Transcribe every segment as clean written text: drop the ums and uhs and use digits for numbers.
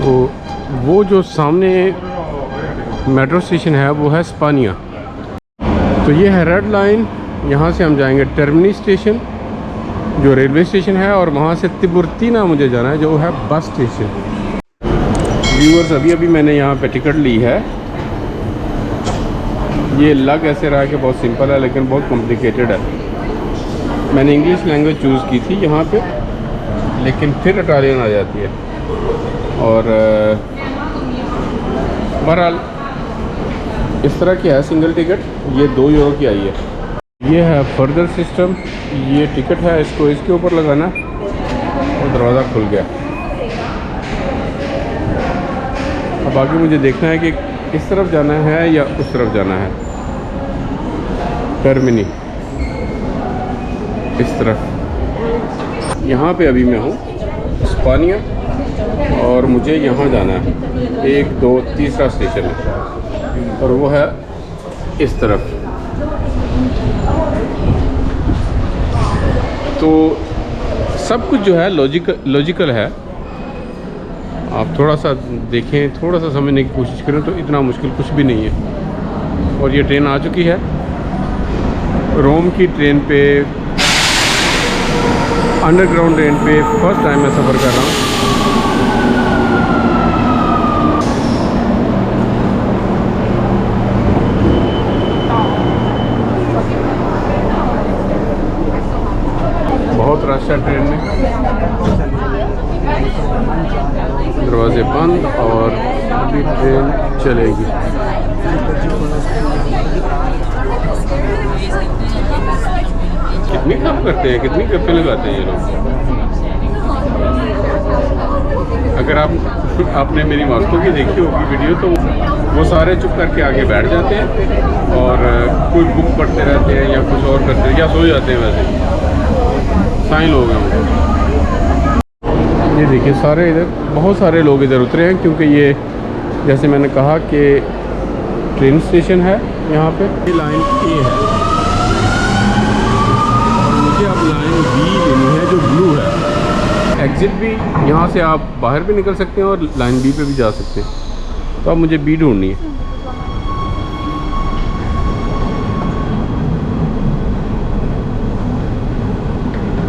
तो वो जो सामने मेट्रो स्टेशन है वो है स्पानिया। तो ये है रेड लाइन। यहाँ से हम जाएंगे टर्मिनी स्टेशन जो रेलवे स्टेशन है, और वहाँ से तिबुर्तीना मुझे जाना है जो है बस स्टेशन। व्यूअर्स, अभी मैंने यहाँ पे टिकट ली है। ये लग ऐसे रहा है कि बहुत सिंपल है, लेकिन बहुत कॉम्प्लिकेटेड है। मैंने इंग्लिश लैंग्वेज चूज़ की थी यहाँ पे, लेकिन फिर इटालियन आ जाती है। और बहरहाल इस तरह की है सिंगल टिकट। ये 2 यूरो की आई है। ये है फर्दर सिस्टम। ये टिकट है, इसको इसके ऊपर लगाना और दरवाज़ा खुल गया। अब आगे मुझे देखना है कि इस तरफ जाना है या उस तरफ जाना है। टर्मिनी इस तरफ। यहाँ पे अभी मैं हूँ स्पानिया, और मुझे यहाँ जाना है। 1, 2, तीसरा स्टेशन है, और वो है इस तरफ। तो सब कुछ जो है लॉजिकल है। आप थोड़ा सा देखें, थोड़ा सा समझने की कोशिश करें तो इतना मुश्किल कुछ भी नहीं है। और ये ट्रेन आ चुकी है, रोम की ट्रेन पे, अंडरग्राउंड ट्रेन पे फर्स्ट टाइम मैं सफ़र कर रहा हूँ। बहुत रश है ट्रेन में, दरवाजे बंद, और अभी ट्रेन चलेगी। कितनी कप करते हैं, कितनी गप्पे लगाते हैं ये लोग। अगर आपने मेरी वास्तव की देखी होगी वीडियो, तो वो सारे चुप करके आगे बैठ जाते हैं और कोई बुक पढ़ते रहते हैं या कुछ और करते हैं, या सो जाते हैं। वैसे साइन लोग हैं। ये देखिए, सारे इधर, बहुत सारे लोग इधर उतरे हैं, क्योंकि ये जैसे मैंने कहा कि ट्रेन स्टेशन है यहाँ पे। ये लाइन ए है, और मुझे अब लाइन बी लेनी है जो ब्लू है। एग्ज़िट भी यहाँ से आप बाहर भी निकल सकते हैं और लाइन बी पे भी जा सकते हैं। तो अब मुझे बी ढूंढनी है।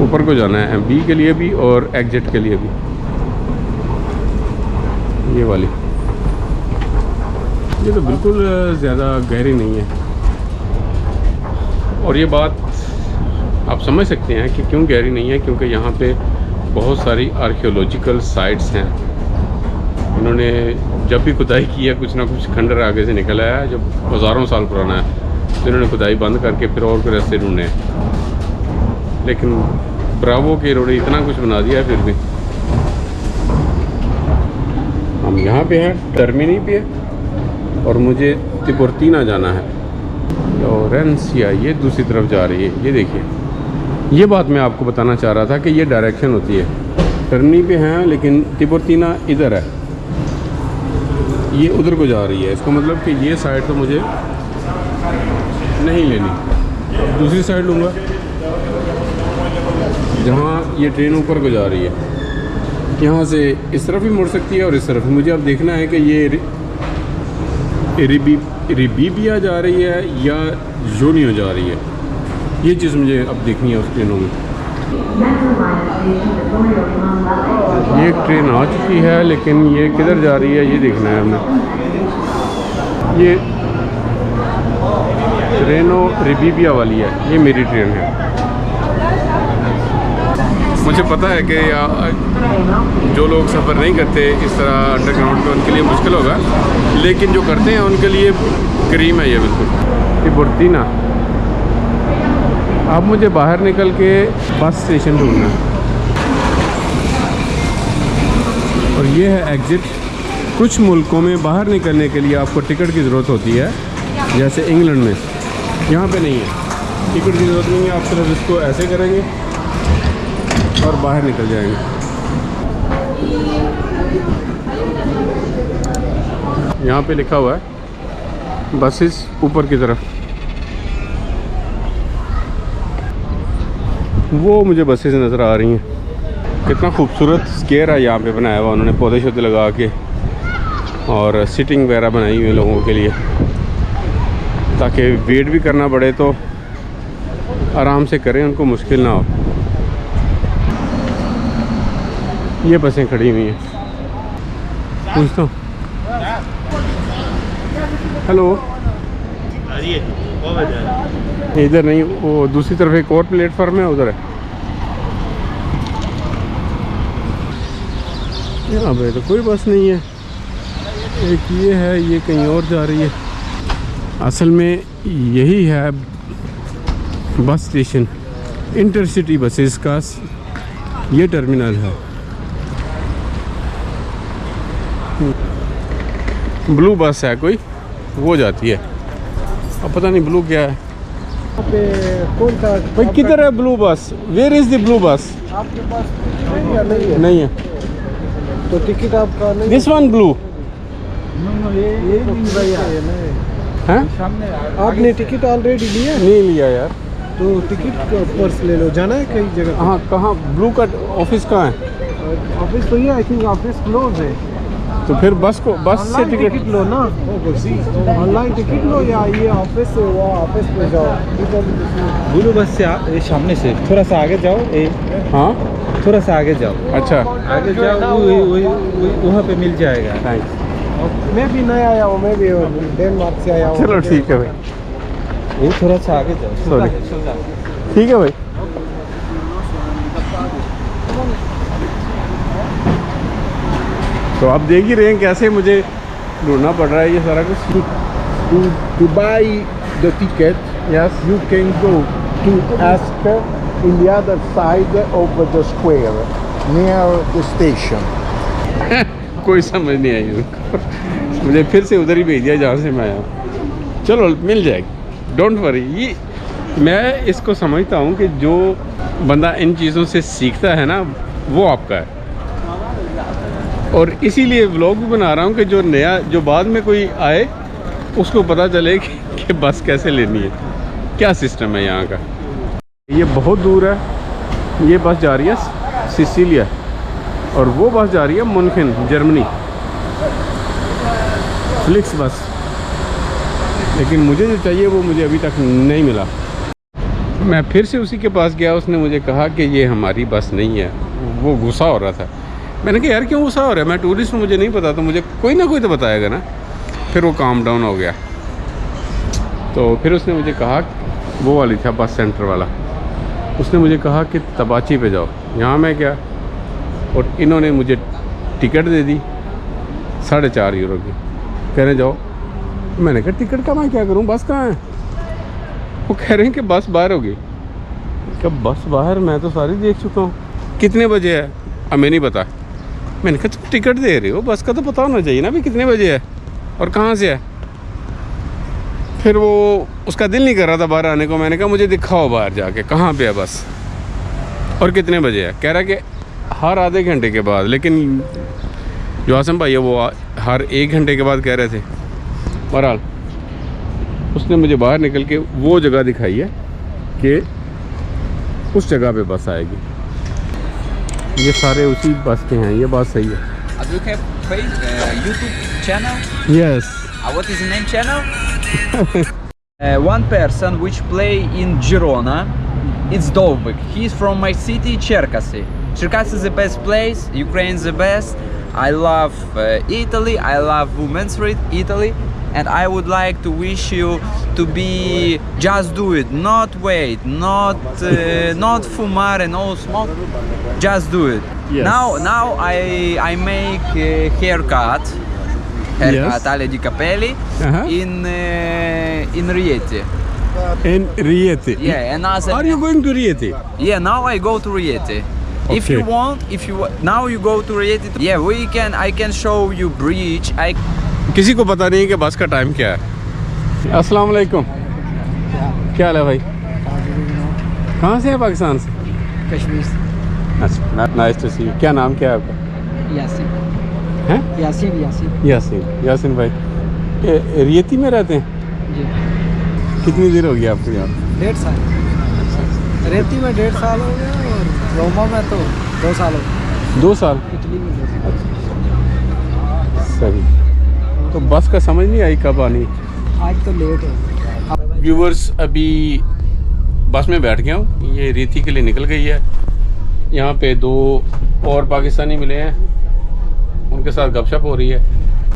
ऊपर को जाना है बी के लिए भी और एग्जिट के लिए भी। ये वाली, ये तो बिल्कुल ज़्यादा गहरी नहीं है। और ये बात आप समझ सकते हैं कि क्यों गहरी नहीं है, क्योंकि यहाँ पे बहुत सारी आर्कियोलॉजिकल साइट्स हैं। इन्होंने जब भी खुदाई की है, कुछ ना कुछ खंडर आगे से निकल आया है जो हज़ारों साल पुराना है। तो इन्होंने खुदाई बंद करके फिर और कोई रास्ते ढूंढे हैं। लेकिन ब्रावो के इन्होंने इतना कुछ बना दिया है। फिर भी हम यहाँ पे हैं, टर्मिनी पे, और मुझे तिबुर्तीना जाना है। लोरेंसिया ये दूसरी तरफ जा रही है। ये देखिए, ये बात मैं आपको बताना चाह रहा था कि ये डायरेक्शन होती है। टर्मिनी पे हैं, लेकिन तिबुर्तीना इधर है, ये उधर को जा रही है। इसका मतलब कि ये साइड तो मुझे नहीं लेनी, दूसरी साइड लूँगा जहाँ ये ट्रेन ऊपर को जा रही है। यहाँ से इस तरफ भी मुड़ सकती है और इस तरफ। मुझे अब देखना है कि ये रिबीबिया जा रही है या जोनियो जा रही है। ये चीज़ मुझे अब देखनी है उस ट्रेनों में। ये एक ट्रेन आ चुकी है, लेकिन ये किधर जा रही है ये देखना है हमें। ये ट्रेनो रिबीबिया वाली है, ये मेरी ट्रेन है। मुझे पता है कि जो लोग सफ़र नहीं करते इस तरह अंडरग्राउंड पे, उनके लिए मुश्किल होगा, लेकिन जो करते हैं उनके लिए करीम है ये बिल्कुल। तिबुर्तीना। अब मुझे बाहर निकल के बस स्टेशन ढूंढना है, और ये है एग्ज़िट। कुछ मुल्कों में बाहर निकलने के लिए आपको टिकट की ज़रूरत होती है, जैसे इंग्लैंड में। यहाँ पे नहीं है, टिकट की ज़रूरत नहीं है। आप सिर्फ इसको ऐसे करेंगे और बाहर निकल जाएंगे। यहाँ पे लिखा हुआ है बसेस ऊपर की तरफ। वो मुझे बसेस नज़र आ रही हैं। कितना खूबसूरत स्क्वायर है यहाँ पे बनाया हुआ उन्होंने, पौधे शौधे लगा के, और सिटिंग वगैरह बनाई हुई है लोगों के लिए, ताकि वेट भी करना पड़े तो आराम से करें, उनको मुश्किल ना हो। ये बसें खड़ी हुई हैं, पूछता हूँ। हेलो, इधर नहीं, वो दूसरी तरफ एक और प्लेटफॉर्म है, उधर है। यहाँ पे तो कोई बस नहीं है। एक ये है, ये कहीं और जा रही है। असल में यही है बस स्टेशन, इंटरसिटी बसेस का ये टर्मिनल है। ब्लू बस है कोई, वो जाती है। अब पता नहीं ब्लू क्या है। कौन सा भाई किधर है ब्लू बस? वेयर इज द ब्लू बस? आपके पास नहीं है? नहीं है तो टिकट आपका नहीं? दिस वन ब्लू ये है। आपने टिकट ऑलरेडी लिया? नहीं लिया यार। तो टिकट पर्स ले लो, जाना है कई जगह। हाँ, कहाँ ब्लू का ऑफिस कहाँ है? ऑफिस तो ये आई थिंक ऑफिस क्लोज है। तो फिर बस से टिकट लो ना, ऑनलाइन टिकट लो या ये ऑफिस से, वो ऑफिस पे जाओ। ब्लू बस से ये सामने से थोड़ा सा आगे जाओ। हाँ, थोड़ा सा आगे जाओ। अच्छा, आगे जाओ, वहाँ पे मिल जाएगा। थैंक्स। मैं भी नया आया हूँ, मैं भी डेनमार्क से आया हूँ। चलो ठीक है भाई, ये थोड़ा सा आगे जाओ। सॉरी, ठीक है भाई। तो आप देख ही रहे हैं कैसे मुझे ढूंढना पड़ रहा है ये सारा कुछ। To buy the ticket, yes, you can go to ask in the other side of the square near the station. कोई समझ नहीं आई उनको। मुझे फिर से उधर ही भेज दिया जहाँ से मैं आया। चलो मिल जाएगी, डोंट वरी। ये मैं इसको समझता हूँ कि जो बंदा इन चीज़ों से सीखता है ना, वो आपका है। और इसीलिए व्लॉग भी बना रहा हूँ कि जो नया, जो बाद में कोई आए उसको पता चले कि बस कैसे लेनी है, क्या सिस्टम है यहाँ का। ये बहुत दूर है। ये बस जा रही है सिसिलिया, और वो बस जा रही है मुनखन, जर्मनी, फ्लिक्स बस। लेकिन मुझे जो चाहिए वो मुझे अभी तक नहीं मिला। मैं फिर से उसी के पास गया, उसने मुझे कहा कि ये हमारी बस नहीं है। वो गुस्सा हो रहा था। मैंने कहा यार क्यों गुस्सा हो रहा है, मैं टूरिस्ट हूँ, मुझे नहीं पता, तो मुझे कोई ना कोई तो बताएगा ना। फिर वो काम डाउन हो गया। तो फिर उसने मुझे कहा, वो वाली था बस सेंटर वाला, उसने मुझे कहा कि तबाची पे जाओ। यहाँ मैं गया और इन्होंने मुझे टिकट दे दी 4.5 यूरो की, कहने जाओ। मैंने कहा टिकट का मैं क्या करूँ, बस कहाँ है? वो कह रहे हैं कि बस बाहर होगी। कब बस बाहर? मैं तो सारी देख चुका हूँ। कितने बजे है? हमें नहीं पता। मैंने कहा तुम टिकट दे रहे हो, बस का तो पता होना चाहिए ना भी कितने बजे है और कहाँ से है। फिर वो उसका दिल नहीं कर रहा था बाहर आने को। मैंने कहा मुझे दिखाओ बाहर जाके कहाँ पे है बस और कितने बजे है। कह रहा कि हर आधे घंटे के बाद। लेकिन जो आसम भाई है वो हर 1 घंटे के बाद कह रहे थे। बहरहाल उसने मुझे बाहर निकल के वो जगह दिखाई है कि उस जगह पे बस आएगी। ये सारे उसी बस के हैं, ये बात सही है। Do you have YouTube channel? Yes. What is the name channel? One person which play in Girona, it's Dovbek. He's from my city, Cherkasy. Cherkasy is the best place. Ukraine is the best. I love Italy. I love Women's Street, Italy. And I would like to wish you to be just do it, not wait, not fumar and all smoke. Just do it. Yes. Now I make haircut Yes. taglio di capelli in Rieti. In Rieti. Yeah, and as Are you going to Rieti? yeah, now I go to Rieti. If you Okay. want, now you go to Rieti. Yeah, I can show you bridge. किसी को पता नहीं कि बस का time क्या है। अस्सलाम वालेकुम, क्या हाल है भाई? कहाँ से है? पाकिस्तान से। कश्मीर से। अच्छा, नाइस टू सी यू। क्या नाम क्या है आपका? यासीन। हैं? यासीन। यासीन भाई। रियती में रहते हैं? जी। कितनी देर हो गई आपको यहाँ? 1.5 साल। रेती में 1.5 साल हो गया और रोमा में तो 2 साल हो गए। 2 साल। इटली में 2 साल। सही। तो बस का समझ नहीं आई कब आनी। आज तो लेट है। व्यूवर्स, अभी बस में बैठ गया हूँ, ये रीति के लिए निकल गई है। यहाँ पे 2 और पाकिस्तानी मिले हैं, उनके साथ गपशप हो रही है।